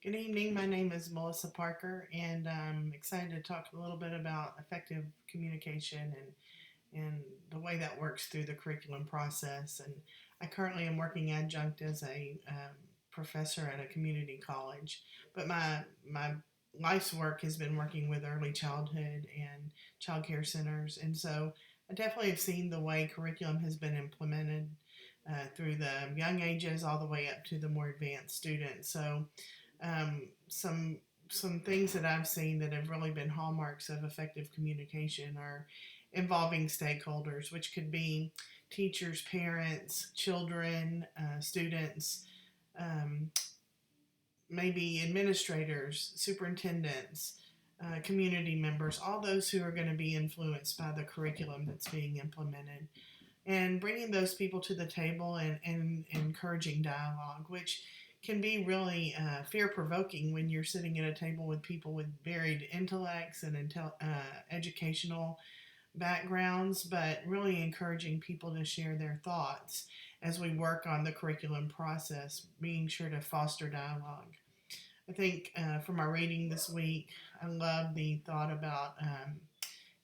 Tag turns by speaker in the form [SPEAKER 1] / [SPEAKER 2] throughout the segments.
[SPEAKER 1] Good evening. My name is Melissa Parker, and I'm excited to talk a little bit about effective communication and the way that works through the curriculum process. And I currently am working adjunct as a professor at a community college, but my life's work has been working with early childhood and child care centers, and so I definitely have seen the way curriculum has been implemented through the young ages all the way up to the more advanced students. So some things that I've seen that have really been hallmarks of effective communication are involving stakeholders, which could be teachers, parents, children, students, um, maybe administrators, superintendents, community members, all those who are going to be influenced by the curriculum that's being implemented. And bringing those people to the table and encouraging dialogue, which can be really fear provoking when you're sitting at a table with people with varied intellects and educational backgrounds, but really encouraging people to share their thoughts as we work on the curriculum process, being sure to foster dialogue. I think for my reading this week, I love the thought about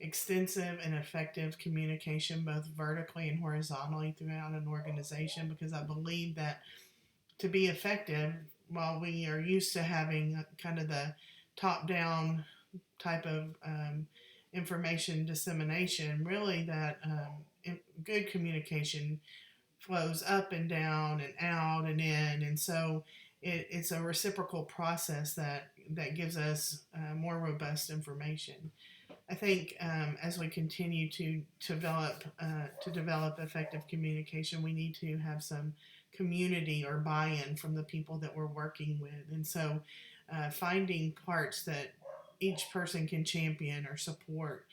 [SPEAKER 1] extensive and effective communication, both vertically and horizontally throughout an organization, because I believe that to be effective, while we are used to having kind of the top down type of information dissemination, really that good communication flows up and down and out and in. And so it's a reciprocal process that gives us more robust information. I think as we continue to develop effective communication, we need to have some community or buy-in from the people that we're working with, and so finding parts that each person can champion or support,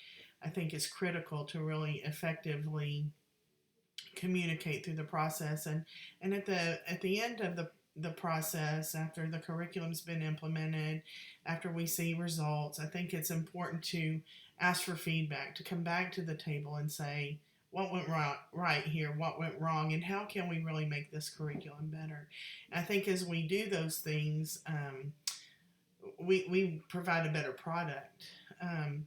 [SPEAKER 1] I think, is critical to really effectively communicate through the process. And at the end of the process, after the curriculum's been implemented, after we see results, I think it's important to ask for feedback, to come back to the table and say, what went right here, what went wrong, and how can we really make this curriculum better? And I think as we do those things, we provide a better product. Um,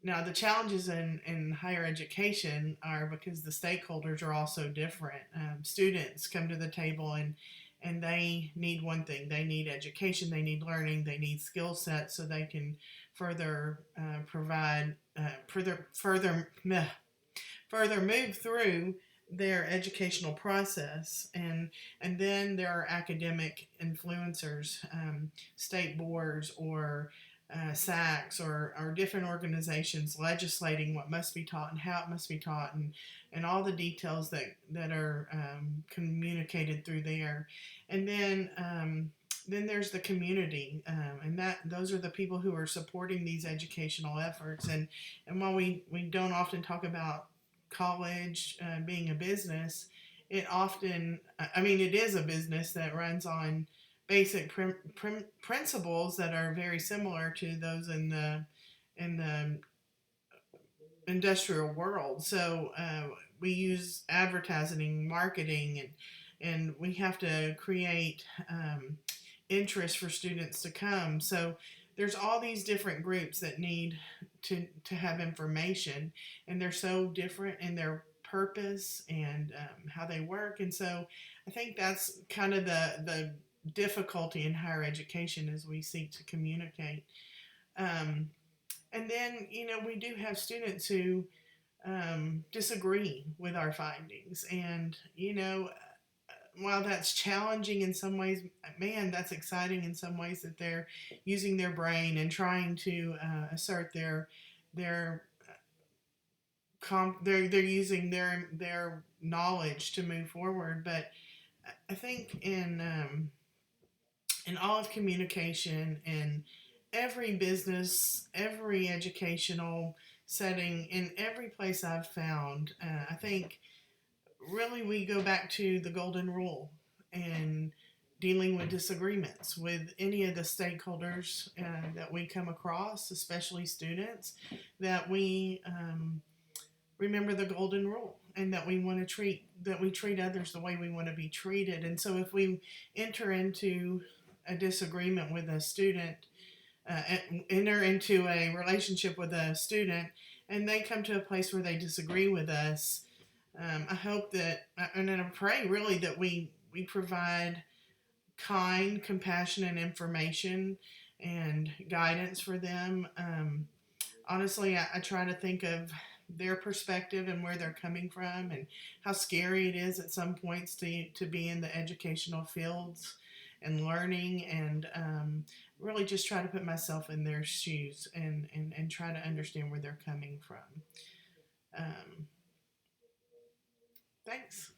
[SPEAKER 1] Now, the challenges in higher education are because the stakeholders are also different. Students come to the table and they need one thing: they need education, they need learning, they need skill sets so they can further provide further move through their educational process. And then there are academic influencers, state boards or SACs or different organizations legislating what must be taught and how it must be taught, and all the details that are communicated through there. And then there's the community, and that those are the people who are supporting these educational efforts. And while we don't often talk about college being a business, it often, I mean, it is a business that runs on basic principles that are very similar to those in the industrial world. So we use advertising, marketing, and we have to create interest for students to come. So there's all these different groups that need to have information, and they're so different in their purpose and how they work. And so I think that's kind of the difficulty in higher education as we seek to communicate. Um, and then, we do have students who disagree with our findings. And, while that's challenging in some ways, man, that's exciting in some ways that they're using their brain and trying to assert their they're using their knowledge to move forward. But I think in all of communication, in every business, every educational setting, in every place I've found, I think really we go back to the golden rule and dealing with disagreements with any of the stakeholders that we come across, especially students, that we remember the golden rule, and that we treat others the way we want to be treated. And so if we enter into a disagreement with a student, enter into a relationship with a student, and they come to a place where they disagree with us. I hope that, and I pray really that we provide kind, compassionate information and guidance for them. Honestly, I try to think of their perspective and where they're coming from, and how scary it is at some points to be in the educational fields and learning, and really just try to put myself in their shoes, and try to understand where they're coming from. Um, Thanks.